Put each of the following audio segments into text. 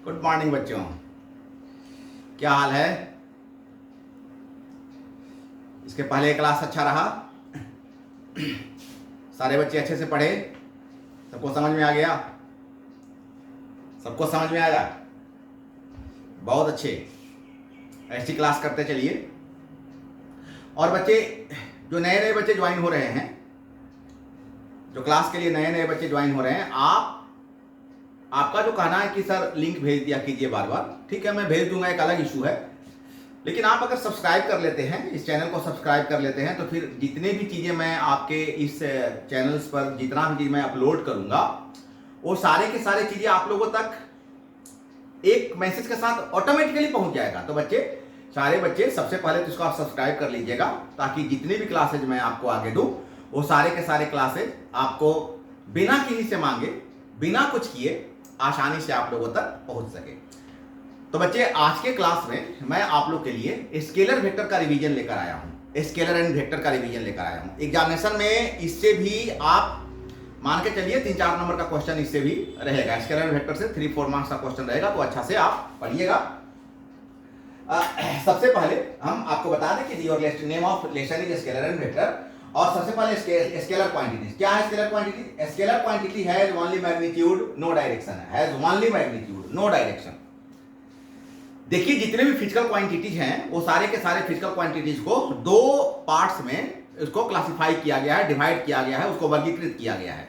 Good morning बच्चों, क्या हाल है? इसके पहले क्लास अच्छा रहा? सारे बच्चे अच्छे से पढ़े? सबको समझ में आ गया? सबको समझ में आया? बहुत अच्छे, ऐसी क्लास करते चलिए। और बच्चे जो नए नए बच्चे ज्वाइन हो रहे हैं, जो क्लास के लिए नए नए बच्चे ज्वाइन हो रहे हैं, आपका जो कहना है कि सर लिंक भेज दिया कीजिए बार बार, ठीक है, मैं भेज दूंगा, एक अलग इशू है। लेकिन आप अगर सब्सक्राइब कर लेते हैं, इस चैनल को सब्सक्राइब कर लेते हैं, तो फिर जितने भी चीज़ें मैं आपके इस चैनल्स पर जितना भी चीज़ मैं अपलोड करूंगा, वो सारे के सारे चीज़ें आप लोगों तक एक मैसेज के साथ ऑटोमेटिकली पहुंच जाएगा। तो बच्चे, सारे बच्चे सबसे पहले तो इसको आप सब्सक्राइब कर लीजिएगा, ताकि जितनी भी क्लासेज मैं आपको आगे दूं, वो सारे के सारे क्लासेज आपको बिना किसी से मांगे, बिना कुछ किए आसानी से आप लोगों तक पहुंच सके। तो बच्चे, आज के क्लास में मैं आप लोग के लिए स्केलर वेक्टर का रिवीजन लेकर आया हूं, स्केलर एंड वेक्टर का रिवीजन लेकर आया हूं। एग्जामिनेशन में इससे भी आप मान के चलिए 3-4 नंबर का क्वेश्चन इससे भी रहेगा। स्केलर एंड वेक्टर से 3-4 मार्क्स का क्वेश्चन रहेगा, तो अच्छा से आप पढ़िएगा। सबसे पहले हम आपको बता दें कि your name of lesson is scalar and vector. और सबसे पहले स्केलर क्वांटिटी क्या है? Scalar quantity, scalar quantity has only magnitude no direction, has only magnitude no direction. देखिए, जितने भी फिजिकल क्वांटिटीज हैं, वो सारे के सारे फिजिकल क्वांटिटीज को दो पार्ट्स में इसको क्लासिफाई किया गया है, डिवाइड किया गया है, उसको वर्गीकृत किया गया है।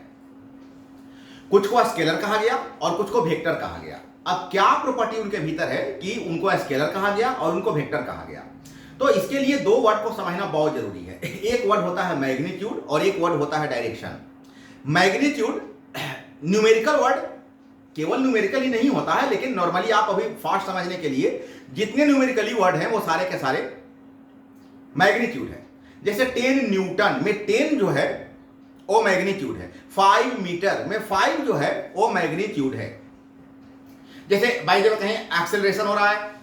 कुछ को स्केलर कहा गया और कुछ को वेक्टर कहा गया। अब क्या प्रॉपर्टी उनके भीतर है कि उनको स्केलर कहा गया और उनको वेक्टर कहा गया? तो इसके लिए दो वर्ड को समझना बहुत जरूरी है। एक वर्ड होता है मैग्नीट्यूड और एक वर्ड होता है डायरेक्शन। मैग्नीट्यूड न्यूमेरिकल वर्ड, केवल न्यूमेरिकल ही नहीं होता है, लेकिन नॉर्मली आप अभी फास्ट समझने के लिए जितने न्यूमेरिकली वर्ड हैं वो सारे के सारे मैग्नीट्यूड है। जैसे 10 न्यूटन में 10 जो है वो मैग्नीट्यूड है। 5 मीटर में 5 जो है वो मैग्नीट्यूड है। जैसे भाई जब कहें एक्सेलरेशन हो रहा है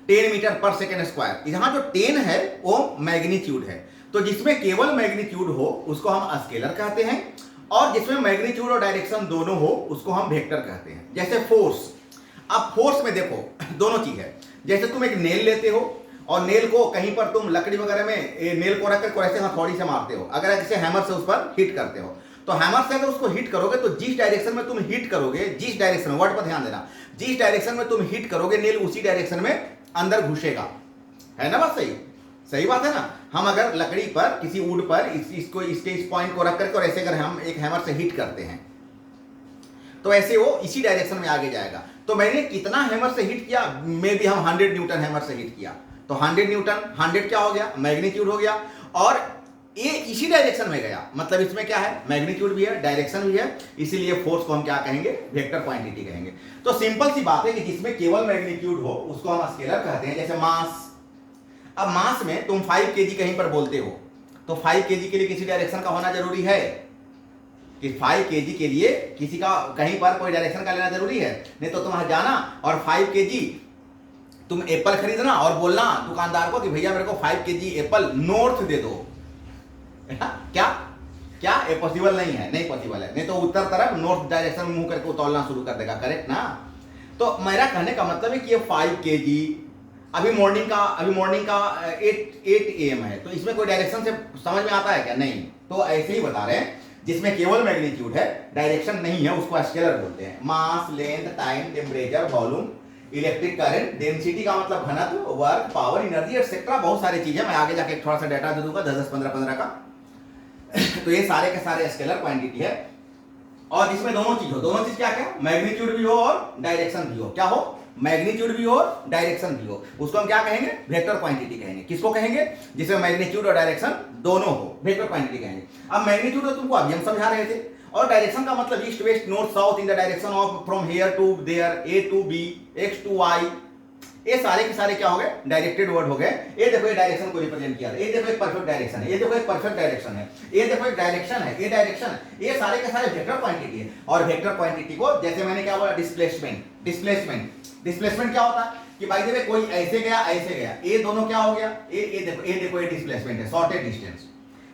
10 मीटर पर सेकेंड स्क्वायर, यहां जो 10 है वो मैग्नीट्यूड है। तो जिसमें केवल मैग्नीट्यूड हो उसको हम स्केलर कहते हैं, और जिसमें मैग्नीट्यूड और डायरेक्शन दोनों हो उसको हम वेक्टर कहते हैं। जैसे फोर्स, अब फोर्स में देखो दोनों चीज है। जैसे तुम एक नेल लेते हो और नेल को कहीं पर तुम लकड़ी वगैरह में नेल को रखकर ऐसे हथौड़ी से मारते हो, अगर ऐसे हैमर से उस पर हिट करते हो, तो हैमर से अगर उसको हिट करोगे तो जिस डायरेक्शन में तुम हिट करोगे, जिस डायरेक्शन, वर्ड पर ध्यान देना, जिस डायरेक्शन में तुम हिट करोगे नेल उसी डायरेक्शन में अंदर घुसेगा। है ना बात? सही सही बात है ना। हम अगर लकड़ी पर किसी वुड पर इसको इसके इस पॉइंट को रख करके और ऐसे अगर हम एक हैमर से हिट करते हैं तो ऐसे वो इसी डायरेक्शन में आगे जाएगा। तो मैंने कितना हैमर से हिट किया? मे भी हम 100 न्यूटन हैमर से हिट किया, तो 100 न्यूटन, 100 क्या हो गया? मैग्नीट्यूड हो गया, और ये इसी डायरेक्शन में गया। मतलब इसमें क्या है? मैग्नीट्यूड भी है, डायरेक्शन भी है, इसीलिए फोर्स को हम क्या कहेंगे? वेक्टर क्वांटिटी कहेंगे। तो सिंपल सी बात है कि जिसमें केवल मैग्नीट्यूड हो उसको हम स्केलर कहते हैं। जैसे मास, अब मास में तुम 5 kg कहीं पर बोलते हो, तो 5 kg के लिए किसी डायरेक्शन का होना जरूरी है कि 5 kg के लिए किसी का कहीं पर कोई डायरेक्शन का लेना जरूरी है? नहीं तो तुम जाना और 5 kg तुम एप्पल खरीदना और बोलना दुकानदार को कि भैया मेरे को 5 kg एप्पल नॉर्थ दे दो। क्या क्या ये पॉसिबल नहीं है? नहीं पॉसिबल है। नहीं तो उत्तर तरफ नॉर्थ डायरेक्शन में मुंह करके तौलना शुरू कर देगा, करेक्ट ना? तो मेरा कहने का मतलब है कि ये 5 kg अभी मॉर्निंग का 8 AM है, तो इसमें कोई डायरेक्शन से समझ में आता है क्या? नहीं। तो ऐसे ही बता रहे हैं, जिसमें केवल मैग्नीट्यूड है, डायरेक्शन नहीं है, उसको स्केलर बोलते हैं। Mass, length, time, temperature, volume, electric current, density का मतलब घनत्व, वर्क, पावर, एनर्जी एक्सेट्रा, बहुत सारी चीजें। मैं आगे जाके थोड़ा सा डाटा दे दूंगा, 10, 15 का। तो ये सारे के सारे स्केलर क्वांटिटी है, और इसमें दोनों चीज हो। दोनों चीज क्या क्या? मैग्नीट्यूड भी हो और डायरेक्शन भी हो। क्या हो? मैग्नीट्यूड भी हो और डायरेक्शन भी हो। उसको हम क्या कहेंगे? वेक्टर क्वांटिटी कहेंगे। किसको कहेंगे? जिसमें मैग्नीट्यूड और डायरेक्शन दोनों हो, वेक्टर क्वांटिटी कहेंगे। अब मैग्नीट्यूड तो तुमको अभी हम समझा रहे थे, और डायरेक्शन का मतलब east west north south in the direction of from here to there, A to B, X to Y. ये सारे के सारे क्या हो गए? डायरेक्टेड वर्ड हो गए। ये देखो ये डायरेक्शन को रिप्रेजेंट किया, ये देखो एक परफेक्ट डायरेक्शन है, ये देखो एक परफेक्ट डायरेक्शन है, ये देखो एक डायरेक्शन है, ये डायरेक्शन है। ये सारे के सारे वेक्टर क्वांटिटी है। और वेक्टर क्वांटिटी को जैसे मैंने क्या बोला? डिस्प्लेसमेंट। डिस्प्लेसमेंट क्या होता है कि भाई देखो कोई ऐसे गया, ये दोनों क्या हो गया? ये देखो ये डिस्प्लेसमेंट है, शॉर्टेड डिस्टेंस।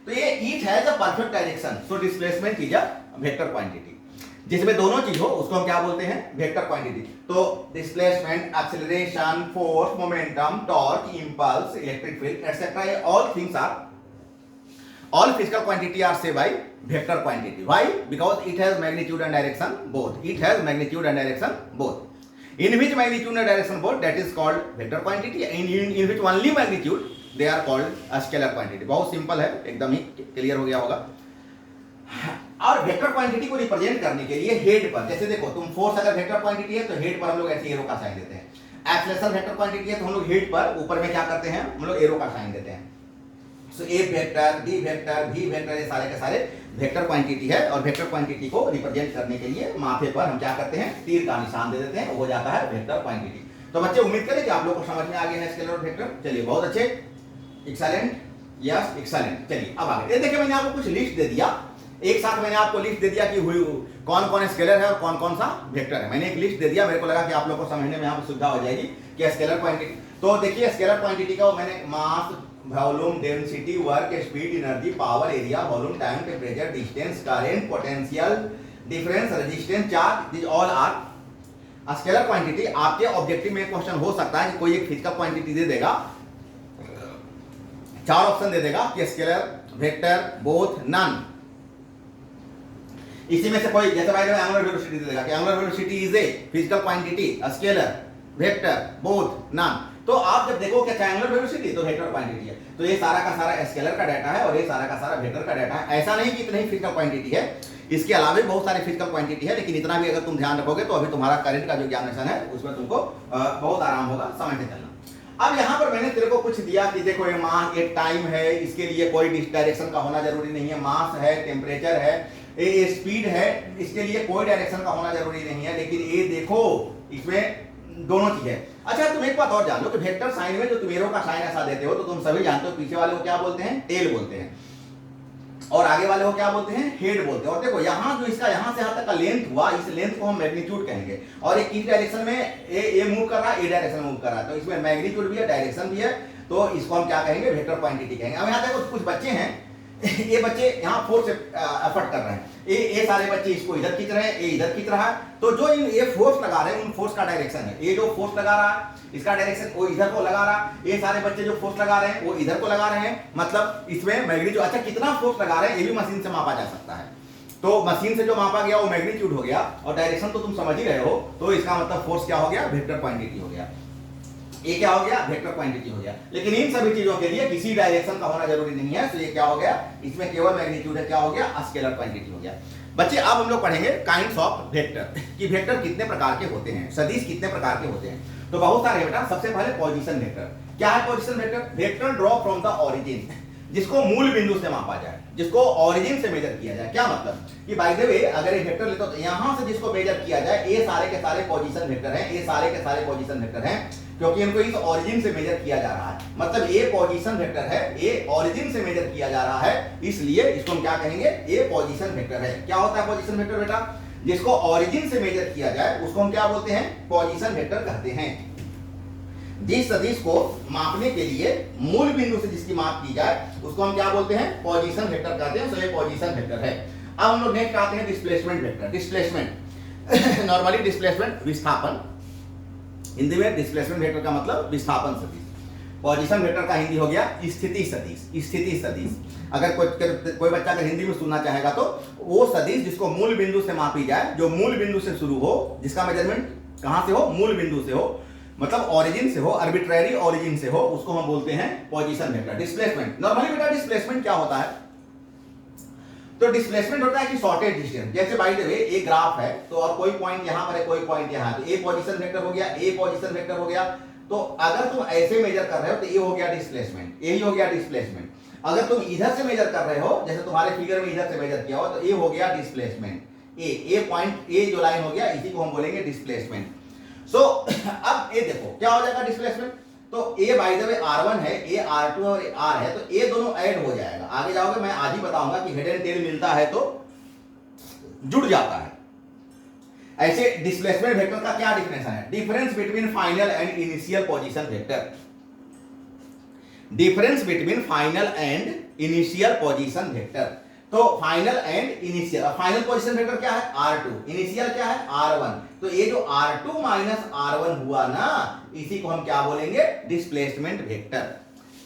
तो ये it has a perfect direction, so displacement is a vector quantity. जिसमें दोनों चीज हो उसको हम क्या बोलते हैं, वेक्टर क्वांटिटी। तो displacement, acceleration, force, momentum, torque, impulse, electric field etcetera, ये all things are, all physical quantity are say by vector quantity. Why? Because it has magnitude and direction both. It has magnitude and direction both. In which magnitude and direction both, that is called vector quantity. In which only magnitude, they are called a scalar quantity. बहुत simple है, एकदम ही clear हो गया होगा। और vector quantity को represent करने के लिए हेड पर, जैसे देखो तुम फोर्स अगर वेक्टर क्वांटिटी है तो हेड पर हम लोग ऐसे एरो का साइन देते हैं। एक्सेलरेशन वेक्टर क्वांटिटी है तो हम लोग हेड पर ऊपर में क्या करते हैं, हम लोग एरो का साइन देते हैं। So A vector, D vector, V vector, ये सारे के सारे वेक्टर क्वांटिटी है। और वेक्टर क्वांटिटी को रिप्रेजेंट करने के लिए माथे पर हम क्या करते हैं, तीर का निशान दे देते हैं, हो जाता है वेक्टर क्वांटिटी। तो बच्चे उम्मीद करें कि आप लोग को समझ में आ गया है स्केलर और वेक्टर। चलिए बहुत अच्छे, एक्सीलेंट, यस एक्सीलेंट। चलिए अब आगे, ये देखिए मैंने आपको कुछ लिस्ट दे दिया, एक साथ मैंने आपको लिस्ट दे दिया कि कौन कौन स्केलर है और कौन कौन सा वेक्टर है। मैंने एक लिस्ट दे दिया, मेरे को लगा कि आप लोग को समझने में यहाँ पर सुविधा हो जाएगी कि स्केलर क्वांटिटी। तो देखिए स्केलर क्वांटिटी का मैंने mass, volume, density, work, speed, energy, power, area, volume, time, temperature, distance, current, potential difference, resistance, charge, this all are scalar quantity. आपके ऑब्जेक्टिव में क्वेश्चन हो सकता है कि कोई एक फिजिकल क्वांटिटी दे देगा, चार ऑप्शन दे देगा कि स्केलर, वेक्टर, बोथ, नन। इसी में से कोई, जैसे भाई एंगुलर वेलोसिटी दे देगा कि angular velocity is a physical quantity, scalar, vector, both, none. तो आप जब देखो क्या एंगुलर वेलोसिटी तो वेक्टर क्वांटिटी है। तो ये सारा का सारा स्केलर का डाटा है और ये सारा का सारा वेक्टर का डाटा है। ऐसा नहीं कि इतनी ही फिजिकल क्वांटिटी है, इसके अलावा भी बहुत सारी फिजिकल क्वांटिटी है, लेकिन इतना भी अगर तुम ध्यान रखोगे तो अभी तुम्हारा करंट का जो ज्ञानेशन है उसमें तुमको बहुत आराम होगा समझ के चलना। अब यहाँ पर मैंने तेरे को कुछ दिया कि देखो ये मास, ये टाइम है, इसके लिए कोई डायरेक्शन का होना जरूरी नहीं है। मास है, टेम्परेचर है, ये स्पीड है, इसके लिए कोई डायरेक्शन का होना जरूरी नहीं है। लेकिन ये देखो इसमें दोनों चीज है। अच्छा तुम एक बात और जान लो कि वेक्टर साइन में जो तुम एरो का साइन ऐसा देते हो तो तुम सभी जानते हो पीछे वाले को क्या बोलते हैं, टेल बोलते हैं, और आगे वाले को क्या बोलते हैं, हेड बोलते हैं। और देखो यहाँ जो इसका यहाँ से यहाँ तक का लेंथ हुआ, इस लेंथ को हम मैग्नीट्यूड कहेंगे। और एक किस डायरेक्शन में ए मूव कर रहा है, ए डायरेक्शन में मूव कर रहा है, तो इसमें मैग्नीट्यूड भी है, डायरेक्शन भी है, तो इसको हम क्या कहेंगे, वेक्टर क्वांटिटी कहेंगे। अब यहाँ देखो कुछ बच्चे हैं, ये बच्चे यहाँ फोर्स एफर्ट कर रहे हैं, ये सारे बच्चे इसको इधर खींच रहे हैं, ये इधर खींच रहा है। तो जो ये फोर्स लगा रहे हैं उन फोर्स का डायरेक्शन है, ये जो फोर्स लगा रहा है इसका डायरेक्शन वो इधर को लगा रहा है, ये सारे बच्चे जो फोर्स लगा रहे हैं वो इधर को लगा रहे हैं। मतलब इसमें मैग्नीट्यूड, अच्छा कितना फोर्स लगा रहे हैं ये भी मशीन से मापा जा सकता है। तो मशीन से जो मापा गया वो मैग्नीट्यूड हो गया और डायरेक्शन तो तुम समझ ही रहे हो, तो इसका मतलब फोर्स क्या हो गया, वेक्टर क्वांटिटी हो गया। ये क्या हो गया, वेक्टर क्वांटिटी हो गया। लेकिन इन सभी चीजों के लिए किसी डायरेक्शन का होना जरूरी नहीं है, तो ये क्या हो गया, इसमें केवल मैग्नीट्यूड है, क्या हो गया, स्केलर क्वांटिटी हो गया। बच्चे अब हम लोग पढ़ेंगे काइंड्स ऑफ वेक्टर, कि वेक्टर कितने प्रकार के होते हैं, सदिश कितने प्रकार के होते हैं। तो बहुत सारे बेटा, सबसे पहले पोजीशन वेक्टर। क्या है position vector, vector draw from the origin, जिसको मूल बिंदु से मापा जाए, जिसको ओरिजिन से मेजर किया जाए। क्या मतलब कि बाय द वे अगर एक वेक्टर लेते हो तो यहां से जिसको मेजर किया जाए, ये सारे के सारे पोजीशन वेक्टर हैं, ये सारे के सारे पोजीशन वेक्टर हैं, क्योंकि इनको इस ओरिजिन से मेजर किया जा रहा है। मतलब ये पोजीशन वेक्टर है, ये ओरिजिन से मेजर किया जा रहा है, इसलिए इसको हम क्या कहेंगे, ये पोजीशन वेक्टर है। क्या होता है पोजीशन वेक्टर बेटा, जिसको ओरिजिन से मेजर किया जाए उसको हम क्या बोलते हैं, पोजीशन वेक्टर कहते हैं। जिस सदिश को मापने के लिए मूल बिंदु से जिसकी माप की जाए उसको हम क्या बोलते हैं, पोजीशन वेक्टर कहते हैं। तो ये पोजीशन वेक्टर है। अब हम लोग नेक्स्ट आते हैं displacement vector. Displacement normally displacement विस्थापन, हिंदी में डिस्प्लेसमेंट वेक्टर का मतलब विस्थापन सदिश। पोजीशन वेक्टर का हिंदी हो गया स्थिति सदिश, स्थिति सदिश। अगर कोई बच्चा अगर हिंदी में सुनना चाहेगा तो वो सदिश जिसको मूल बिंदु से मापी जाए, जो मूल बिंदु से शुरू हो, जिसका मेजरमेंट कहां से हो, मूल बिंदु से हो, मतलब ओरिजिन से हो, आर्बिट्रेरी ओरिजिन से हो, उसको हम बोलते हैं पोजीशन वेक्टर। डिस्प्लेसमेंट नॉर्मली बेटा डिस्प्लेसमेंट क्या होता है, तो डिस्प्लेसमेंट होता है कि शॉर्टेज डिस्टेंस। जैसे बाय द वे एक ग्राफ है तो और कोई पॉइंट यहां पर है, कोई पॉइंट यहां है, तो ए पोजीशन वेक्टर हो गया, ए पोजीशन वेक्टर हो गया। तो अगर तुम ऐसे मेजर कर रहे हो तो ये हो गया डिस्प्लेसमेंट, यही हो गया डिस्प्लेसमेंट। अगर तुम इधर से मेजर कर रहे हो, जैसे तुम्हारे फिगर में इधर से मेजर किया हो, तो ये हो गया डिस्प्लेसमेंट। ए पॉइंट, ए जो लाइन हो गया, इसी को हम बोलेंगे डिस्प्लेसमेंट। सो अब ये देखो क्या हो जाएगा डिस्प्लेसमेंट, तो ए बाय द वे r1 है, ए r2 और r है, तो ये दोनों ऐड हो जाएगा। आगे जाओगे मैं आज ही बताऊंगा कि हेड एंड टेल मिलता है तो जुड़ जाता है। ऐसे डिस्प्लेसमेंट वेक्टर का क्या डिफरेंस है, difference between final and initial position vector. Difference between final and initial position vector. तो final and initial, final position vector क्या है R2, इनिशियल क्या है R1। तो ये जो R2 माइनस R1 हुआ ना, इसी को हम क्या बोलेंगे, डिस्प्लेसमेंट वेक्टर।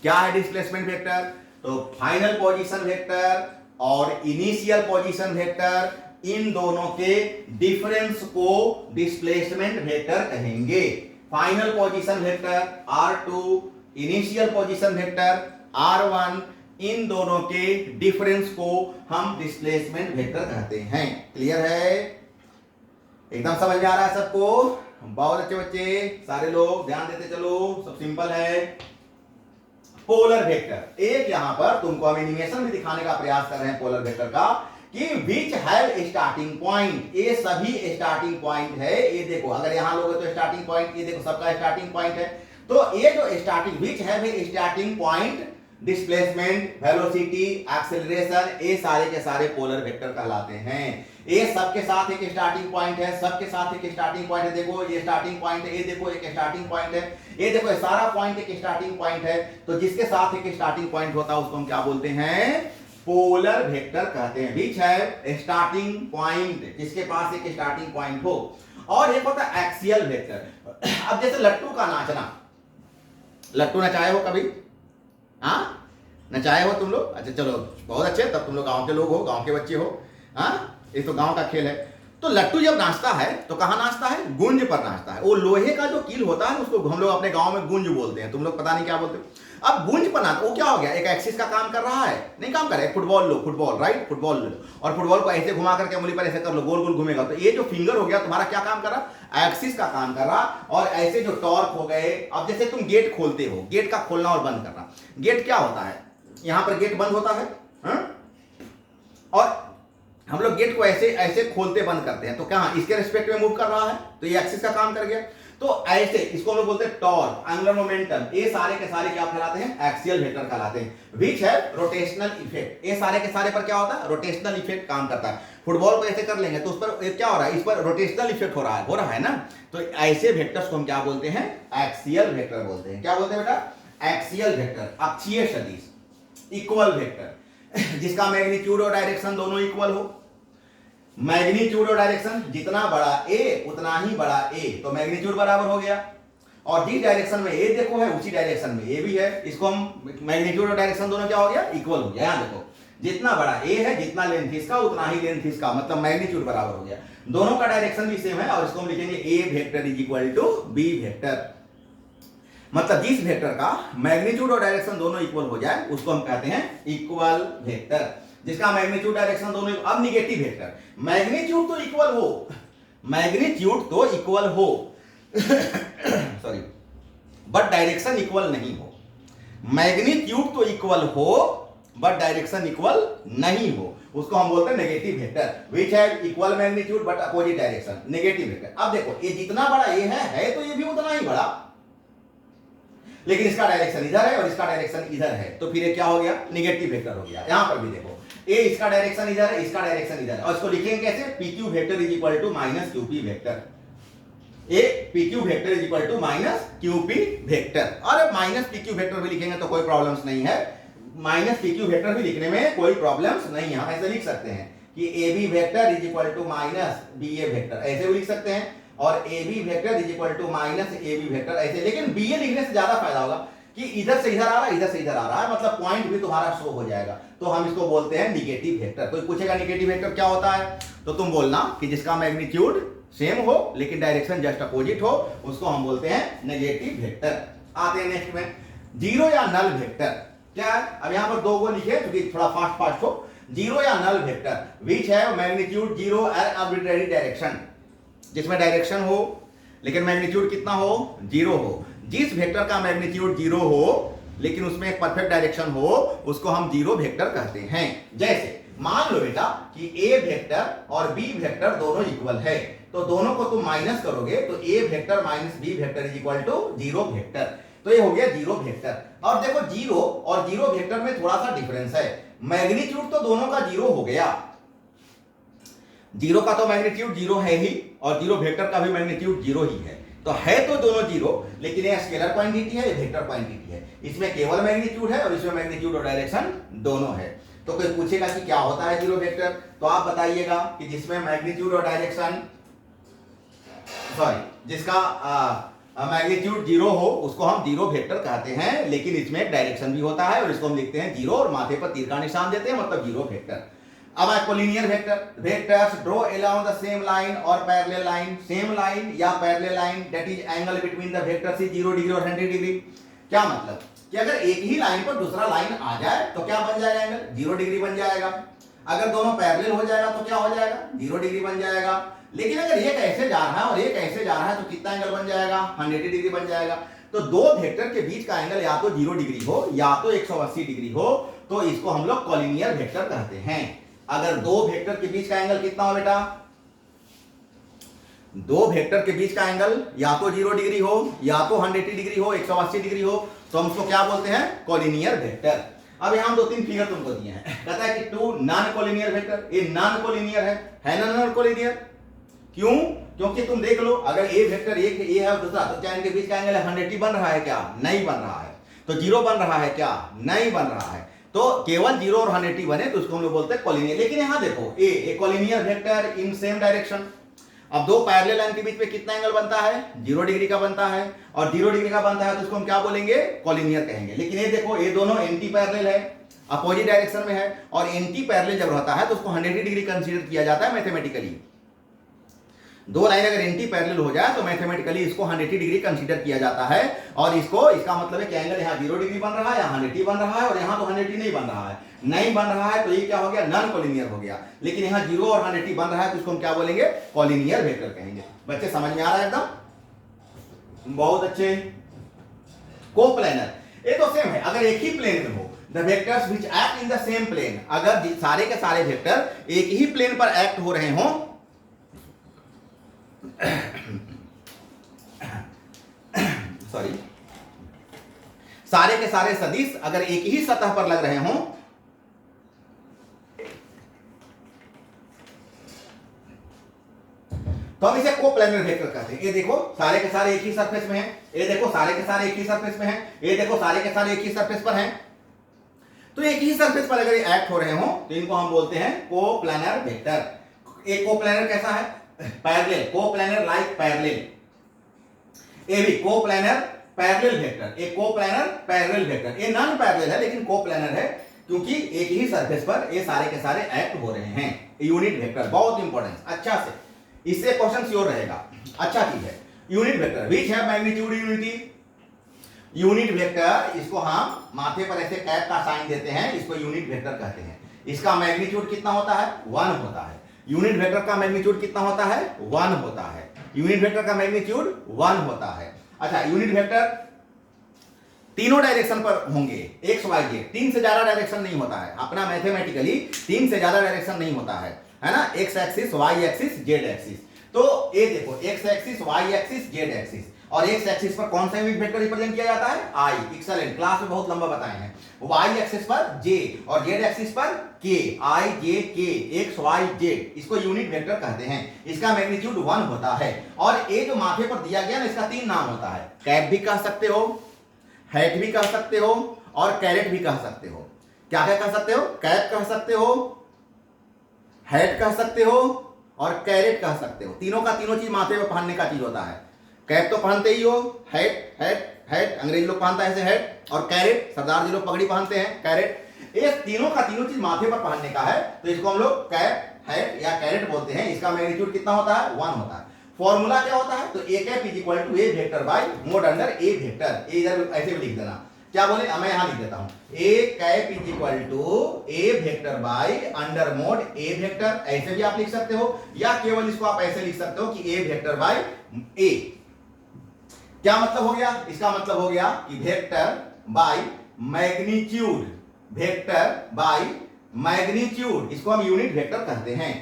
क्या है डिस्प्लेसमेंट वेक्टर? तो फाइनल पोजीशन वेक्टर और इनिशियल पोजीशन वेक्टर, इन दोनों के डिफरेंस को डिस्प्लेसमेंट वेक्टर कहेंगे। Final position vector R2, initial position vector R1, इन दोनों के डिफरेंस को हम डिस्प्लेसमेंट वेक्टर कहते हैं। क्लियर है? एकदम समझ में आ रहा है सबको? बहुत अच्छे बच्चे, सारे लोग ध्यान देते चलो, सब सिंपल है। पोलर वेक्टर, एक यहां पर तुमको हम एनिमेशन में दिखाने का प्रयास कर रहे हैं पोलर वेक्टर का, कि विच हैव स्टार्टिंग पॉइंट। ये सभी स्टार्टिंग पॉइंट है। ये देखो, अगर यहां लोग तो स्टार्टिंग पॉइंट, ये देखो सबका स्टार्टिंग पॉइंट है। तो ये जो starting, which have starting point, displacement, velocity, acceleration, ये सारे के सारे पोलर वेक्टर कहलाते हैं। ये सबके साथ एक स्टार्टिंग पॉइंट है, सबके साथ एक स्टार्टिंग पॉइंट है। देखो ये स्टार्टिंग पॉइंट है, ये देखो एक स्टार्टिंग पॉइंट है, ये देखो सारा पॉइंट एक स्टार्टिंग पॉइंट है। तो जिसके साथ एक स्टार्टिंग पॉइंट होता है उसको हम क्या बोलते हैं, पोलर वेक्टर कहते हैं। बीच है स्टार्टिंग पॉइंट, जिसके पास एक स्टार्टिंग पॉइंट हो। और एक होता है एक्सियल वेक्टर। अब जैसे लट्टू का नाचना, लट्टू नचाए हो कभी? हाँ, नचाए हो तुम लोग? अच्छा चलो, बहुत अच्छे, तब तुम लोग गांव के लोग हो, गांव के बच्चे हो। हाँ, ये तो गांव का खेल है। तो लट्टू जब नाचता है तो कहां नाचता है, गुंज पर नाचता है। वो लोहे का जो कील होता है उसको हम लोग अपने गांव में गुंज बोलते हैं, तुम लोग पता नहीं क्या बोलते हो। अब गुंज पर नाच, वो क्या हो गया, एक एक्सिस का काम कर रहा है, नहीं काम कर रहा है। फुटबॉल लो, फुटबॉल, राइट, फुटबॉल लो, और फुटबॉल को ऐसे घुमा करके उंगली पर ऐसे कर लो, गोल गोल घूमेगा। तो ये जो फिंगर हो गया तुम्हारा क्या काम कर रहा, एक्सिस का काम कर रहा। और ऐसे जो टॉर्क हो गए, अब जैसे तुम गेट खोलते हो, गेट का खोलना और बंद करना, गेट क्या होता है, यहां पर गेट बंद होता है, और हम लोग गेट को ऐसे ऐसे खोलते बंद करते हैं। तो क्या इसके रिस्पेक्ट में मूव कर रहा है, तो ये एक्सिस का काम कर गया। तो ऐसे इसको हम लोग बोलते हैं टॉर्क, एंगुलर मोमेंटम, ये सारे के सारे क्या कहलाते हैं, एक्सियल वेक्टर कहलाते हैं। विच है रोटेशनल इफेक्ट, ये सारे के सारे पर क्या होता है, रोटेशनल इफेक्ट काम करता है। फुटबॉल को ऐसे कर लेंगे तो उस पर क्या हो रहा है, इस पर रोटेशनल इफेक्ट हो रहा है ना। तो ऐसे वेक्टर्स को हम क्या बोलते हैं, एक्सियल वेक्टर बोलते हैं। क्या बोलते हैं बेटा, एक्सियल वेक्टर, अक्षीय सदिश, इक्वल वेक्टर, जिसका मैग्नीट्यूड और डायरेक्शन दोनों इक्वल हो। मैग्नीट्यूड और डायरेक्शन, जितना बड़ा ए उतना ही बड़ा ए, तो मैग्नीट्यूड बराबर हो गया। और जिस डायरेक्शन में ए देखो है उसी डायरेक्शन में ए भी है, इसको हम मैग्नीट्यूड और डायरेक्शन दोनों क्या हो गया, इक्वल हो गया। यहां देखो, जितना बड़ा ए है, जितना लेंथ इसका उतना ही लेंथ इसका, मतलब मैग्नीट्यूड बराबर हो गया। दोनों का डायरेक्शन भी सेम है, और इसको हम लिखेंगे A vector is equal to B vector. मतलब जिस वेक्टर का मैग्नीट्यूड और डायरेक्शन दोनों इक्वल हो जाए उसको हम कहते हैं इक्वल वेक्टर, जिसका मैग्नीट्यूड डायरेक्शन दोनों। अब निगेटिव वेक्टर, मैग्नीट्यूड तो इक्वल हो, मैग्नीट्यूड तो इक्वल हो सॉरी, बट डायरेक्शन इक्वल नहीं हो। मैग्नीट्यूड तो इक्वल हो बट डायरेक्शन इक्वल नहीं हो, उसको हम बोलते हैं negative vector. Which have equal magnitude but opposite direction, negative vector. अब देखो, ये जितना बड़ा ये है तो ये भी उतना ही बड़ा, लेकिन इसका डायरेक्शन इधर है और इसका डायरेक्शन इधर है, तो फिर ये क्या हो गया, नेगेटिव वेक्टर हो गया। यहां पर भी देखो, ए इसका डायरेक्शन इधर है, इसका डायरेक्शन इधर है, और इसको लिखेंगे कैसे, PQ vector is equal to minus QP vector. A PQ vector is equal to minus QP vector. और माइनस PQ वेक्टर भी लिखेंगे तो कोई प्रॉब्लम्स नहीं है, माइनस PQ वेक्टर भी लिखने में कोई प्रॉब्लम्स नहीं है। हम ऐसे लिख सकते हैं कि AB vector is equal to minus BA vector, ऐसे भी लिख सकते हैं। और AB vector is equal to minus AB vector ऐसे, लेकिन BA लिखने से ज्यादा फायदा होगा कि इधर से इधर आ रहा है, इधर से इधर आ रहा है, मतलब पॉइंट भी तुम्हारा शो हो जाएगा। तो हम इसको बोलते हैं निगेटिव वेक्टर। कोई पूछेगा निगेटिव वेक्टर क्या होता है, तो तुम बोलना कि जिसका मैग्नीट्यूड सेम हो लेकिन डायरेक्शन जस्ट अपोजिट हो, उसको हम बोलते हैं नेगेटिव वेक्टर। आते हैं नेक्स्ट में, जीरो या नल वेक्टर। क्या है, अब यहां पर दो को लिखे क्योंकि थोड़ा फास्ट फास्ट हो। जीरो या नल वेक्टर, विच है magnitude zero and arbitrary direction, जिसमें डायरेक्शन हो लेकिन मैग्नीट्यूड कितना हो, जीरो हो। जिस वेक्टर का मैग्नीट्यूड जीरो हो लेकिन उसमें एक परफेक्ट डायरेक्शन हो, उसको हम जीरो वेक्टर कहते हैं। जैसे मान लो बेटा कि ए वेक्टर और बी वेक्टर दोनों इक्वल है, तो दोनों को तुम माइनस करोगे तो A vector minus B vector is equal to zero vector. तो ये हो गया जीरो वेक्टर। और देखो, जीरो और जीरो वेक्टर में थोड़ा सा डिफरेंस है। मैग्नीट्यूड तो दोनों का जीरो हो गया, जीरो का तो मैग्नीट्यूड जीरो है ही, और जीरो वेक्टर का भी मैग्नीट्यूड जीरो ही है। तो है तो दोनों जीरो, लेकिन ये स्केलर क्वांटिटी है, ये वेक्टर क्वांटिटी है। इसमें केवल मैग्नीट्यूड है और इसमें मैग्नीट्यूड और डायरेक्शन दोनों है। तो कोई पूछेगा कि क्या होता है जीरो वेक्टर, तो आप बताइएगा कि जिसमें मैग्नीट्यूड और डायरेक्शन, सॉरी, जिसका मैग्नीट्यूड जीरो हो उसको हम जीरो वेक्टर कहते हैं, लेकिन इसमें एक डायरेक्शन भी होता है और इसको हम लिखते हैं जीरो और माथे पर तीर का निशान देते हैं, मतलब जीरो वेक्टर। अब है collinear vector. Vectors draw along the same line और पैरेलल लाइन। सेम लाइन या parallel line that is angle between the vectors is 0 degree और 100 डिग्री। क्या मतलब कि अगर एक ही लाइन पर दूसरा लाइन आ जाए तो क्या बन जाएगा, एंगल 0 डिग्री बन जाएगा। अगर दोनों पैरेलल हो जाएगा तो क्या हो जाएगा, 0 डिग्री बन जाएगा। लेकिन अगर एक ऐसे जा रहा है और एक ऐसे जा रहा है तो कितना एंगल बन जाएगा, 180 डिग्री बन जाएगा। तो दो वेक्टर के बीच का एंगल या तो 0 डिग्री हो या तो 180 डिग्री हो, तो इसको हम लोग कोलिनियर वेक्टर कहते हैं। अगर दो वेक्टर के बीच का एंगल कितना हो बेटा, दो वेक्टर के बीच का एंगल या तो 0 डिग्री हो या तो 180 डिग्री हो, 180 डिग्री हो, तो हम उसको क्या बोलते हैं, कोलिनियर वेक्टर। अब यहां दो तीन फिगर तुमको दिए हैं, कहता है कि टू नॉन कोलिनियर वेक्टर। ये नॉन कोलिनियर है ना नॉन कोलिनियर? क्यों? क्योंकि तुम देख लो, अगर ए वेक्टर एक ए है और दूसरा, तो क्या इनके बीच का एंगल 180 बन रहा है क्या? नहीं बन रहा है। तो 0 बन रहा है क्या? नहीं बन रहा है। तो केवल 0 और 180 बने तो उसको हम लोग बोलते हैं कोलिनियर। लेकिन यहां देखो, A collinear vector in same direction. अब दो पैरेलल लाइन के बीच में कितना एंगल बनता है, 0 डिग्री का बनता है, और 0 डिग्री का बनता है तो उसको हम क्या बोलेंगे, कोलिनियर कहेंगे। लेकिन ये देखो, ये दोनों एंटी पैरेलल है, अपोजिट डायरेक्शन में है, और एंटी पैरेलल जब रहता है तो उसको 180 डिग्री कंसीडर किया जाता है मैथमेटिकली। दो लाइन अगर एंटी पैरेलल हो जाए तो मैथमेटिकली इसको 180 डिग्री कंसीडर किया जाता है, और इसको, इसका मतलब है कि एंगल यहाँ 0 डिग्री बन रहा है, यहाँ 180 बन रहा है, और यहाँ तो 180 नहीं बन रहा है। नहीं बन रहा है तो ये क्या हो गया, नॉन कोलिनियर हो गया। लेकिन यहाँ 0 और 180 बन रहा है तो इसको हम क्या बोलेंगे, कोलिनियर वेक्टर कहेंगे। बच्चे समझ में आ रहा है एकदम? बहुत अच्छे। कोप्लेनर, ये तो सेम है। अगर एक ही प्लेन में हो, the vectors which act in the same plane, अगर सारे के सारे वेक्टर एक ही प्लेन पर एक्ट हो रहे हों, सॉरी, सारे के सारे सदिश अगर एक ही सतह पर लग रहे हों, तो हम इसे कोप्लेनर वेक्टर कहते हैं। ये देखो, सारे के सारे एक ही सरफेस में हैं, ये देखो सारे के सारे एक ही सरफेस में हैं, ये देखो सारे के सारे एक ही सरफेस पर हैं। तो एक ही सरफेस पर अगर ये एक्ट हो रहे हों तो इनको हम बोलते हैं कोप्लेनर वेक्टर। एक कोप्लेनर कैसा है, पैरेलल, कोप्लेनर लाइक पैरेलल। ये भी कोप्लेनर पैरेलल वेक्टर, एक कोप्लेनर पैरेलल वेक्टर। ये नॉन पैरेलल है लेकिन कोप्लेनर है, क्योंकि एक ही सरफेस पर ये सारे के सारे एक्ट हो रहे हैं। यूनिट वेक्टर बहुत इंपॉर्टेंट, अच्छा से इससे क्वेश्चन श्योर रहेगा, अच्छा चीज है। यूनिट वेक्टर विच है मैग्नीट्यूड यूनिटी। यूनिट वेक्टर, इसको हम माथे पर ऐसे कैप का साइन देते हैं, इसको यूनिट वेक्टर कहते हैं। इसका मैग्नीट्यूड कितना होता है, 1 होता है। यूनिट वेक्टर का मैग्नीट्यूड कितना होता है, 1 होता है। यूनिट वेक्टर का मैग्नीट्यूड 1 होता है। अच्छा, यूनिट वेक्टर तीनों डायरेक्शन पर होंगे, एक्स वाई जेड। 3 से ज्यादा डायरेक्शन नहीं होता है अपना, मैथमेटिकली 3 से ज्यादा डायरेक्शन नहीं होता है ना, X axis, Y axis, Z axis. तो ये देखो, X axis, Y axis, Z axis, और एक्स एक्सिस पर कौन सा यूनिट वेक्टर रिप्रेजेंट किया जाता है, आई। एक्सीलेंट, क्लास में बहुत लंबा बताए हैं। वाई एक्सिस पर जे और जेड एक्सिस पर के, आई जे के, एक्स वाई जेड, इसको यूनिट वेक्टर कहते हैं। इसका मैग्नीट्यूड 1 होता है। और ये जो माथे पर दिया गया ना, इसका 3 नाम होता है। कैप भी कह सकते हो, हैट भी कह सकते हो, और कैरेट भी कह सकते हो। क्या क्या कह सकते हो, कैप कह सकते हो, हैट कह सकते हो, और कैरेट कह सकते हो। तीनों का तीनों चीज माथे पर पहनने का चीज होता है। कैप तो पहनते ही हो, हैट हैट हैट अंग्रेज लोग पहनता है ऐसे हैट, और कैरेट सरदार जी लोग पगड़ी पहनते हैं, कैरेट। ये तीनों का तीनों चीज माथे पर पहनने का है, तो इसको हम लोग कैप, हैट या कैरेट बोलते हैं। इसका मैग्नीट्यूड कितना होता है, 1 होता है। फॉर्मूला क्या होता है, तो A cap is equal to A vector by mod under A vector. A इधर ऐसे भी लिख देना, क्या बोले, मैं यहां लिख देता हूं, A cap is equal to A vector by under mod A vector. ऐसे भी आप लिख सकते हो, या केवल इसको आप ऐसे लिख सकते हो कि ए वेक्टर बाय ए। क्या मतलब हो गया, इसका मतलब हो गया कि vector by magnitude, vector by magnitude, इसको हम यूनिट वेक्टर कहते हैं।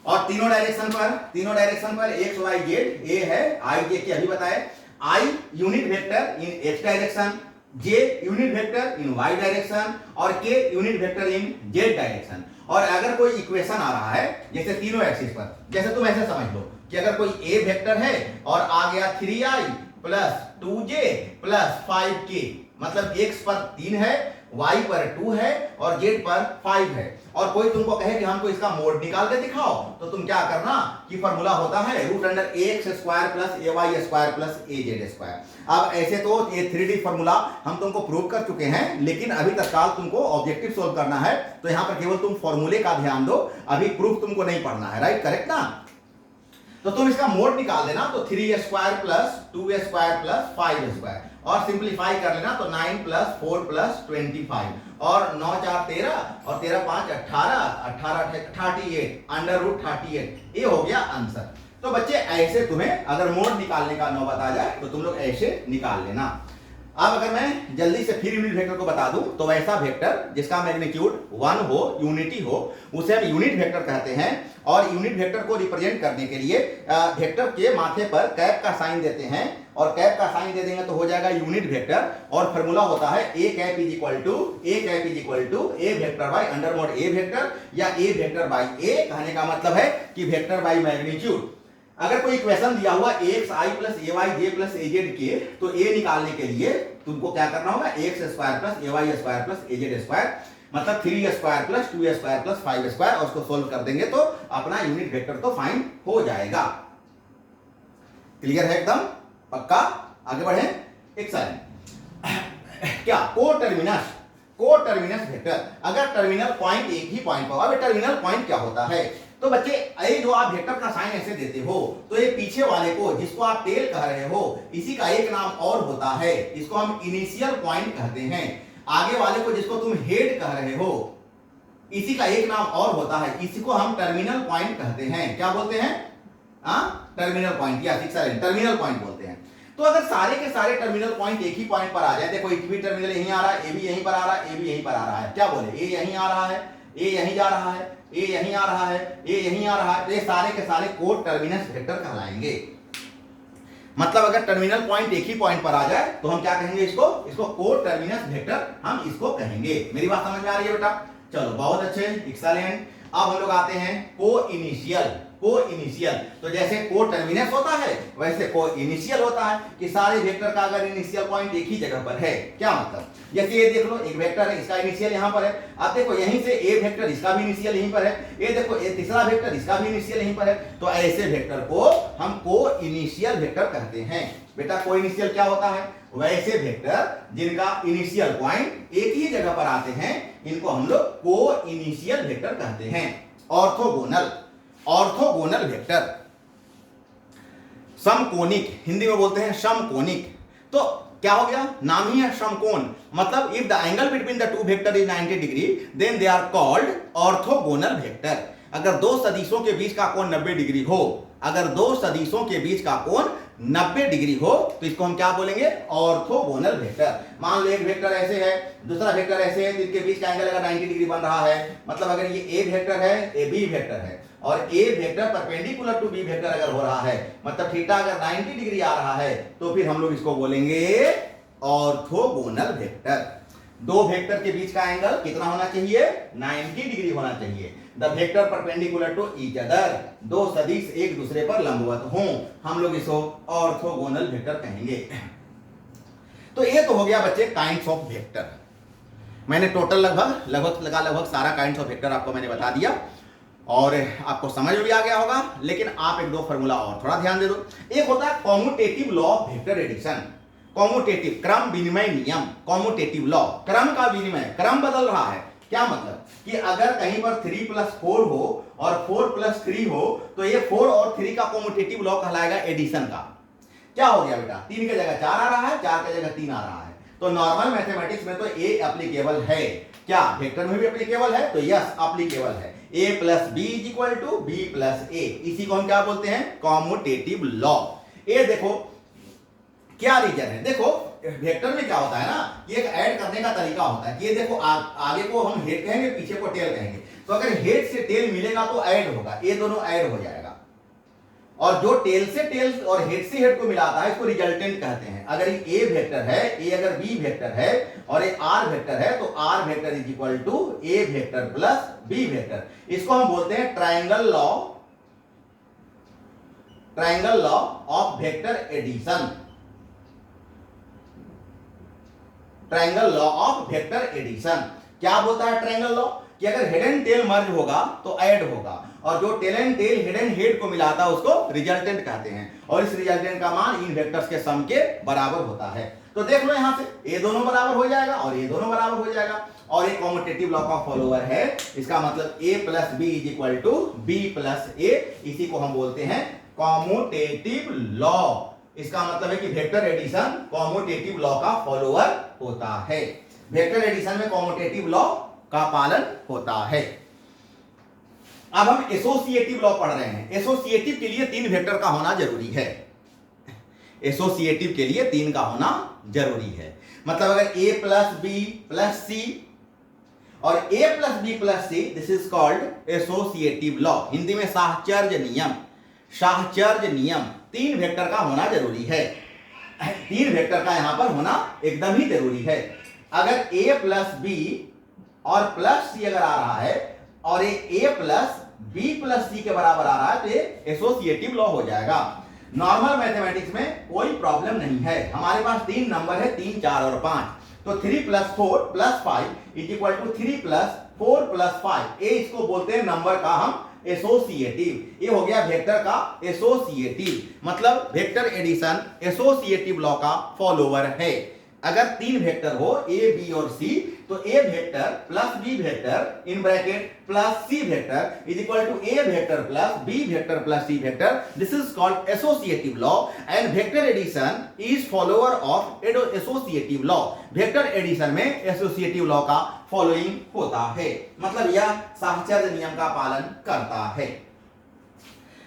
और तीनों डायरेक्शन पर एक्स वाई जेड, ए है, आई जे के अभी बताए। I unit vector in X direction, J unit vector in Y direction, और K unit vector in Z direction. और अगर कोई इक्वेशन आ रहा है जैसे तीनों एक्सिस पर, जैसे तुम ऐसे समझ लो कि अगर कोई ए वेक्टर है और आ गया 3i plus 2j plus 5k, मतलब x पर 3 है, y पर 2 है और z पर 5 है, और कोई तुमको कहे कि हमको इसका मोड निकाल के दिखाओ, तो तुम क्या करना कि फॉर्मूला होता है root under ax square plus ay square plus az square. अब ऐसे तो ये 3D फॉर्मूला हम तुमको प्रूव कर चुके हैं, लेकिन अभी तत्काल तुमको ऑब्जेक्टिव सोल्व करना है, तो यहां पर केवल तुम फॉर्मूले का ध्यान दो, अभी प्रूफ तुमको नहीं पढ़ना है, राइट, करेक्ट ना। तो तुम इसका मोड निकाल देना, तो 3 square plus 2 square plus 5 square, और सिंप्लीफाई कर लेना तो 9 प्लस 4 प्लस 25, और 9 4 13 और 13 5 18, 18 38 अंडर रूट 38, ये हो गया आंसर। तो बच्चे ऐसे तुम्हें अगर मोड निकालने का नौबत आ जाए तो तुम लोग ऐसे निकाल लेना। अब अगर मैं जल्दी से फिर यूनिट वेक्टर को बता दूं, तो वैसा वेक्टर जिसका मैग्नीट्यूड 1 हो, यूनिटी हो, उसे हम यूनिट वेक्टर कहते हैं। और यूनिट वेक्टर को रिप्रेजेंट करने के लिए वेक्टर के माथे पर कैप का साइन देते हैं, और कैप का साइन दे देंगे तो हो जाएगा यूनिट वेक्टर। और फार्मूला होता है a cap is equal to a vector by under mod a vector, या a वेक्टर बाय a। कहने का मतलब है कि वेक्टर बाय मैग्नीट्यूड। अगर कोई इक्वेशन दिया हुआ axi plus ay j plus az के, तो a निकालने के लिए तुमको क्या करना होगा, x square plus ay square plus az square, मतलब 3 square plus 2 square plus 5 square, और उसको सोल्व कर देंगे तो अपना यूनिट वेक्टर तो फाइंड हो जाएगा। क्लियर है एकदम, पक्का। आगे बढ़े, एक्सेलेंट। क्या कोटर्मिनस वेक्टर, अगर टर्मिनल पॉइंट एक ही पॉइंट पर, अब टर्मिनल पॉइंट क्या होता है, तो बच्चे ये जो आप वेक्टर का साइन ऐसे देते हो, तो ये पीछे वाले को जिसको आप टेल कह रहे हो, इसी का एक नाम और होता है, इसको हम इनिशियल पॉइंट कहते हैं। आगे वाले को जिसको तुम हेड कह रहे हो, इसी का एक नाम और होता है, इसी को हम टर्मिनल पॉइंट कहते हैं। क्या बोलते हैं, टर्मिनल पॉइंट, या टर्मिनल पॉइंट बोलते हैं। तो अगर सारे के सारे टर्मिनल पॉइंट एक ही पॉइंट पर आ जाए, देखो एक भी टर्मिनल यहीं आ रहा है, ए भी यहीं पर आ रहा है, ए भी यहीं पर आ रहा है, क्या बोले, ए यहीं आ रहा है, ए यहीं जा रहा है, ए यहीं आ रहा है, ए यहीं आ रहा है, तो ये सारे के सारे कोटर्मिनस वेक्टर कहलाएंगे। मतलब अगर टर्मिनल पॉइंट एक ही पॉइंट पर आ जाए तो हम क्या कहेंगे, इसको कोटर्मिनस वेक्टर हम इसको कहेंगे। मेरी बात समझ में आ रही है बेटा? चलो बहुत अच्छे, एक्सीलेंट। अब हम लोग आते हैं को इनिशियल। तो जैसे को टर्मिनस होता है वैसे को इनिशियल होता है, कि सारे वेक्टर का अगर इनिशियल पॉइंट एक ही जगह पर है। क्या मतलब, जैसे ये देख लो, एक वेक्टर है, इसका इनिशियल यहां पर है। अब देखो यहीं से ए वेक्टर, इसका भी इनिशियल यहीं पर है। ये देखो ये तीसरा वेक्टर, इसका भी इनिशियल यहीं पर है। तो ऐसे वेक्टर को हम को इनिशियल वेक्टर कहते हैं। बेटा को इनिशियल क्या होता है, वैसे वेक्टर जिनका इनिशियल पॉइंट एक ही जगह पर आते हैं, इनको हम लोग को इनिशियल वेक्टर कहते हैं। ऑर्थोगोनल वेक्टर, समकोणिक, हिंदी में बोलते हैं समकोणिक। तो क्या हो गया, नाम ही है समकोण, मतलब if the angle between the two vector is 90 degree then they are called orthogonal vector. अगर दो सदिशों के बीच का कोण 90 डिग्री हो, अगर दो सदिशों के बीच का कोण 90 डिग्री हो, तो इसको हम क्या बोलेंगे, ऑर्थोगोनल वेक्टर। मान लो एक वेक्टर ऐसे है, दूसरा वेक्टर ऐसे है, इनके बीच का एंगल अगर 90 डिग्री बन रहा है, मतलब अगर ये ए वेक्टर है, ये बी वेक्टर है, और A vector perpendicular to B vector अगर हो रहा है, मतलब थीटा अगर 90 डिग्री आ रहा है, तो फिर हम लोग इसको बोलेंगे ऑर्थोगोनल वेक्टर। दो वेक्टर के बीच का एंगल कितना होना चाहिए, 90 डिग्री होना चाहिए। The vector perpendicular to each other, दो सदिश एक दूसरे पर लंबवत हों, हम लोग इसको ऑर्थोगोनल वेक्टर कहेंगे। तो ये तो हो गया बच्चे काइंड्स ऑफ वेक्टर। मैंने टोटल लगभग सारा काइंड्स ऑफ वेक्टर आपको मैंने बता दिया, और आपको समझ में भी आ गया होगा। लेकिन आप एक दो फॉर्मूला और थोड़ा ध्यान दे दो। एक होता है commutative law of vector addition. Commutative, क्रम विनिमय नियम। कॉम्यूटेटिव लॉ, क्रम का विनिमय, क्रम बदल रहा है। क्या मतलब कि अगर कहीं पर 3 + 4 हो और 4 + 3 हो, तो ये 4 और 3 का कॉम्यूटेटिव लॉ कहलाएगा एडिशन का। क्या हो गया बेटा, 3 की जगह 4 आ रहा है, 4 की जगह 3 आ रहा है। तो नॉर्मल मैथमेटिक्स में तो ए एप्लीकेबल है। क्या वेक्टर में भी एप्लीकेबल है? तो यस, एप्लीकेबल है। a + b = b + a, इसी को हम क्या बोलते हैं, कॉम्यूटेटिव लॉ। ये देखो क्या रीजन है, देखो वेक्टर में क्या होता है ना, ये एक ऐड करने का तरीका होता है कि ये देखो आगे को हम हेड कहेंगे, पीछे को टेल कहेंगे। तो अगर हेड से टेल मिलेगा तो ऐड होगा, ये दोनों ऐड हो जाएगा। और जो टेल से टेल और हेड से हेड को मिलाता है इसको रिजल्टेंट कहते हैं। अगर ये ए वेक्टर है, ए अगर बी वेक्टर है और ये आर वेक्टर है तो R vector is equal to A vector plus B vector. इसको हम बोलते हैं triangle law of vector addition. Triangle law of vector addition क्या बोलता है ट्रायंगल लॉ कि अगर हेड एंड टेल मर्ज होगा तो ऐड होगा, और जो tail and tail head and head को मिलाता है उसको रिजल्टेंट कहते हैं, और इस रिजल्टेंट का मान इन वेक्टर्स के सम के बराबर होता है। तो देख लो यहां से ये दोनों बराबर हो जाएगा और ये दोनों बराबर हो जाएगा, और एक कॉम्यूटेटिव लॉ का फॉलोअर है। इसका मतलब a plus B is equal to B plus A, इसी को हम बोलते हैं कॉम्यूटेटिव लॉ। इसका मतलब है कि वेक्टर एडिशन कॉम्यूटेटिव लॉ का फॉलोअर होता है। वेक्टर एडिशन में कॉम्यूटेटिव लॉ का पालन होता है। अब हम एसोसिएटिव लॉ पढ़ रहे हैं। एसोसिएटिव के लिए 3 वेक्टर का होना जरूरी है। एसोसिएटिव के लिए 3 का होना जरूरी है। मतलब अगर a plus B plus C और a plus B plus C, this is called associative law. Hindi में साहचर्य नियम। साहचर्य नियम 3 वेक्टर का होना जरूरी है। 3 वेक्टर का यहां पर होना एकदम ही जरूरी है। अगर a प्लस बी और प्लस सी अगर आ रहा है और ये a प्लस बी प्लस सी के बराबर आ रहा है तो ये एसोसिएटिव लॉ हो जाएगा। नॉर्मल मैथमेटिक्स में कोई प्रॉब्लम नहीं है। हमारे पास 3 नंबर है, 3, 4 और 5। तो 3 plus 4 plus 5 is equal to 3 plus 4 plus 5। ये इसको बोलते हैं नंबर का हम एसोसिएटिव। ये हो गया वेक्टर का एसोसिएटिव। मतलब वेक्टर एडिशन एसोसिएटिव लॉ का फॉलोअर है। अगर 3 वेक्टर हो a, b और c तो a vector plus b vector in bracket plus c vector is equal to a vector plus b vector plus c vector. This is called associative law and vector addition is follower of associative law. Vector addition में associative law का following होता है, मतलब यह साहचर्य नियम का पालन करता है।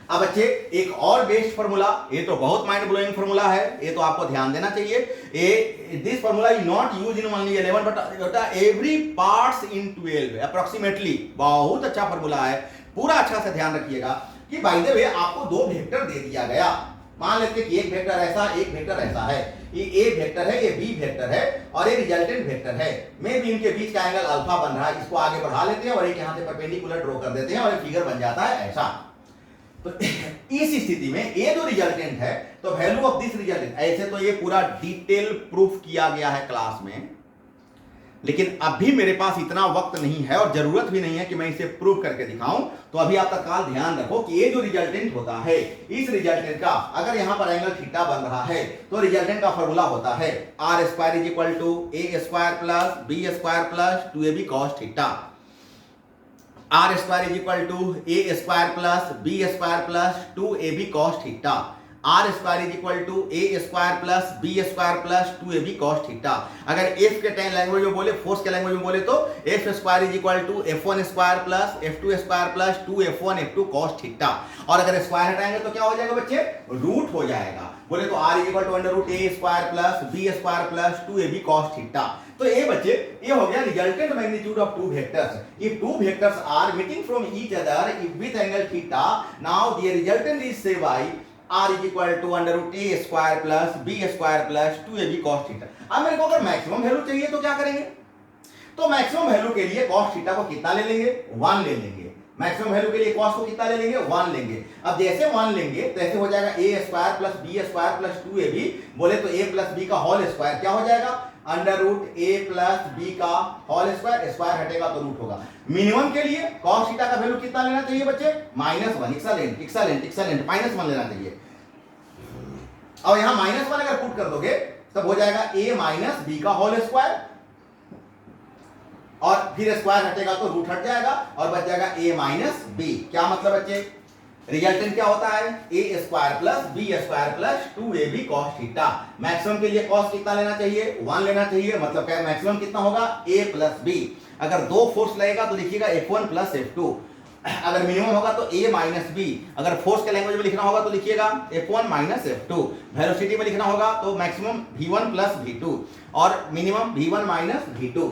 अब बच्चे एक और बेस्ट फार्मूला, ये तो बहुत माइंड ब्लोइंग फार्मूला है, ये तो आपको ध्यान देना चाहिए। This formula is not used in only 11 but every parts in 12 approximately. बहुत अच्छा फार्मूला है, पूरा अच्छा से ध्यान रखिएगा कि बाय द वे आपको 2 वेक्टर दे दिया गया। मान लेते हैं कि एक वेक्टर ऐसा, एक वेक्टर ऐसा है। ये ए वेक्टर है, ये बी वेक्टर है और ये रिजल्टेंट वेक्टर है। मे बी इनके बीच का एंगल अल्फा बन रहा है, इसको आगे बढ़ा लेते हैं और एक यहां से परपेंडिकुलर ड्रॉ कर देते हैं और एक फिगर बन जाता है ऐसा। तो इस स्थिति में ये जो रिजल्टेंट है तो वैल्यू ऑफ दिस रिजल्टेंट, ऐसे तो ये पूरा डिटेल प्रूफ किया गया है क्लास में, लेकिन अभी मेरे पास इतना वक्त नहीं है और जरूरत भी नहीं है कि मैं इसे प्रूव करके दिखाऊं। तो अभी आप तत्काल ध्यान रखो कि ये जो रिजल्टेंट होता है, इस रिजल्टेंट का अगर यहां पर एंगल थीटा बन रहा है तो रिजल्टेंट का फॉर्मूला होता है R square is equal to A square plus B square plus 2ab cos theta. R square is equal to A square plus B square plus 2ab cos theta. R square is equal to A square plus B square plus 2ab cos theta. अगर F के time language में बोले, force के language में बोले तो F square is equal to f1 square plus f2 square plus 2f1 f2 cos theta. और अगर स्क्वायर हटाएंगे तो क्या हो जाएगा बच्चे, रूट हो जाएगा। बोले तो r is equal to under root A square plus B square plus 2ab cos theta. तो ये बच्चे ये हो गया resultant magnitude of 2 vectors. If 2 vectors are meeting from each other with angle theta, now the resultant is say by r is equal to under root a square plus b square plus 2ab cos theta. अब मेरे को अगर maximum value चाहिए तो क्या करेंगे, तो maximum value के लिए cos थीटा को कितना ले लेंगे, 1 ले लेंगे। मैक्सिमम वैल्यू के लिए cos को कितना ले लेंगे, 1 लेंगे। अब जैसे 1 लेंगे तैसे हो जाएगा a square plus b square plus 2ab। बोले तो a प्लस b का होल स्क्वायर क्या हो जाएगा, under root a plus b का होल स्क्वायर। स्क्वायर हटेगा तो रूट होगा। मिनिमम के लिए cos थीटा का वैल्यू कितना लेना चाहिए बच्चे, -1। एक्सेलेंट एक्सेलेंट एक्सेलेंट, -1 लेना चाहिए। और यहां -1 अगर पुट कर दोगे तब हो जाएगा a माइनस बी का होल स्क्वायर, और फिर स्क्वायर हटेगा तो रूट हट जाएगा और बच जाएगा a माइनस बी। क्या मतलब बच्चे, रिजल्टेंट क्या होता है, a square plus B square plus 2ab cos theta. Maximum के लिए cos कितना लेना चाहिए, 1 लेना चाहिए। मतलब क्या मैक्सिमम कितना होगा, a प्लस बी। अगर 2 फोर्स लगेगा तो लिखिएगा f1 प्लस f2। अगर मिनिमम होगा तो a माइनस बी। अगर फोर्स के लैंग्वेज में लिखना होगा तो लिखिएगा f1 माइनस f2। वेलोसिटी में लिखना होगा तो मैक्सिमम v1 प्लस v2 और मिनिमम v1 माइनस v2।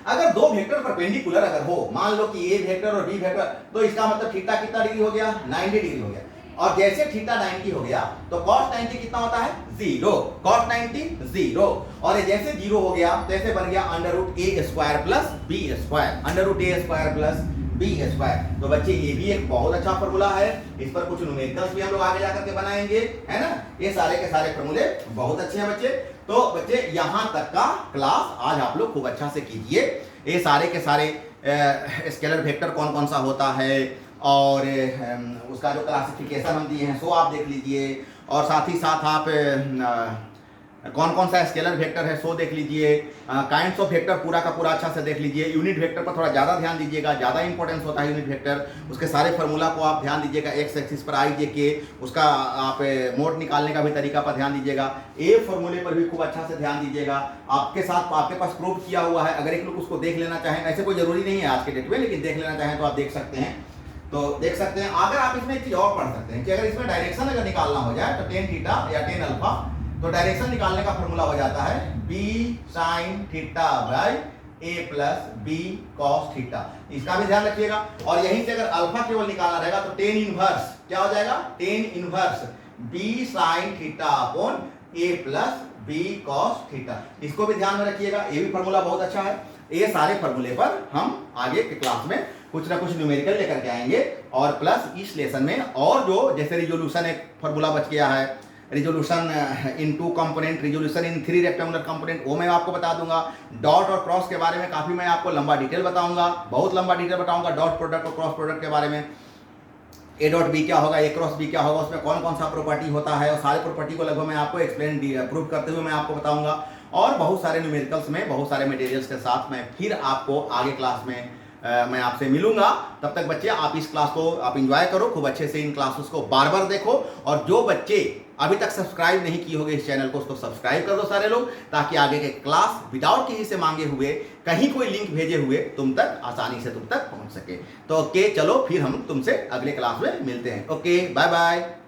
अगर 2 वेक्टर परपेंडिकुलर अगर हो, मान लो कि a वेक्टर और b वेक्टर, तो इसका मतलब थीटा कितना डिग्री हो गया, 90 डिग्री हो गया। और जैसे थीटा 90 हो गया तो cos 90 कितना होता है 0, cos 90 0, और ये जैसे 0 हो गया तो ऐसे बन गया under root A square plus B square, under root A square plus B square. तो बच्चे ये भी एक बहुत अच्छा फॉर्मूला है, इस पर कुछ न्यूमेरिकल्स भी हम लोग आगे जाकर के बनाएंगे, है ना। ये सारे के सारे फॉर्मूले बहुत अच्छे हैं बच्चे। तो बच्चे यहाँ तक का क्लास आज आप लोग खूब अच्छा से कीजिए। ये सारे के सारे स्केलर वेक्टर कौन कौन सा होता है और उसका जो क्लासिफिकेशन हम दिए हैं सो आप देख लीजिए, और साथ ही साथ आप कौन कौन सा स्केलर वेक्टर है सो देख लीजिए, काइंड्स ऑफ वेक्टर पूरा का पूरा अच्छा से देख लीजिए। यूनिट वेक्टर पर थोड़ा ज़्यादा ध्यान दीजिएगा, ज़्यादा इंपॉर्टेंस होता है यूनिट वेक्टर। उसके सारे फार्मूला को आप ध्यान दीजिएगा, एक्स एक्सिस पर आई जे के, उसका आप मोड निकालने का भी तरीका पर ध्यान दीजिएगा। ए फार्मूले पर भी खूब अच्छा से ध्यान दीजिएगा। आपके साथ आपके पास प्रूव किया हुआ है, अगर एक लोग उसको देख लेना चाहें, ऐसे कोई जरूरी नहीं है आज के डेट में, लेकिन देख लेना चाहें तो आप देख सकते हैं, तो देख सकते हैं। अगर आप इसमें एक चीज और पढ़ सकते हैं कि अगर इसमें डायरेक्शन अगर निकालना हो जाए तो टेन थीटा या टेन अल्फा, तो डायरेक्शन निकालने का फॉर्मूला हो जाता है b sin theta by a plus b cos theta. इसका भी ध्यान रखिएगा। और यहीं से अगर अल्फा केवल निकालना रहेगा तो टेन इनवर्स क्या हो जाएगा, tan inverse b sin theta upon a plus b cos theta. इसको भी ध्यान में रखिएगा, ये भी फॉर्मूला बहुत अच्छा है। ये सारे फॉर्मूले पर हम आगे के क्लास में कुछ ना कुछ न्यूमेरिकल लेकर के आएंगे, और प्लस इस लेसन में और जो जैसे रिजोल्यूशन एक फॉर्मूला बच गया है, resolution in 2 component, resolution in 3 rectangular component, वो मैं आपको बता दूंगा। डॉट और क्रॉस के बारे में काफी मैं आपको लंबा डिटेल बताऊंगा, बहुत लंबा डिटेल बताऊंगा डॉट प्रोडक्ट और क्रॉस प्रोडक्ट के बारे में। ए डॉट बी क्या होगा, ए क्रॉस बी क्या होगा, उसमें कौन कौन सा प्रॉपर्टी होता है, और सारे प्रॉपर्टी को लगभग मैं आपको एक्सप्लेन प्रूव करते हुए मैं आपको बताऊंगा। और बहुत सारे न्यूमेरिकल्स में बहुत सारे मटेरियल्स के साथ मैं फिर आपको आगे क्लास में मैं आपसे मिलूंगा। तब तक बच्चे आप इस क्लास को आप एंजॉय करो, खूब अच्छे से इन क्लासेस को बार बार देखो, और जो बच्चे अभी तक सब्सक्राइब नहीं किए होंगे इस चैनल को, उसको सब्सक्राइब कर दो सारे लोग, ताकि आगे के क्लास विदाउट किसी से मांगे हुए, कहीं कोई लिंक भेजे हुए तुम तक आसानी से तुम तक पहुंच सके। तो ओके, चलो फिर हम तुमसे अगले क्लास में मिलते हैं। Okay, bye bye.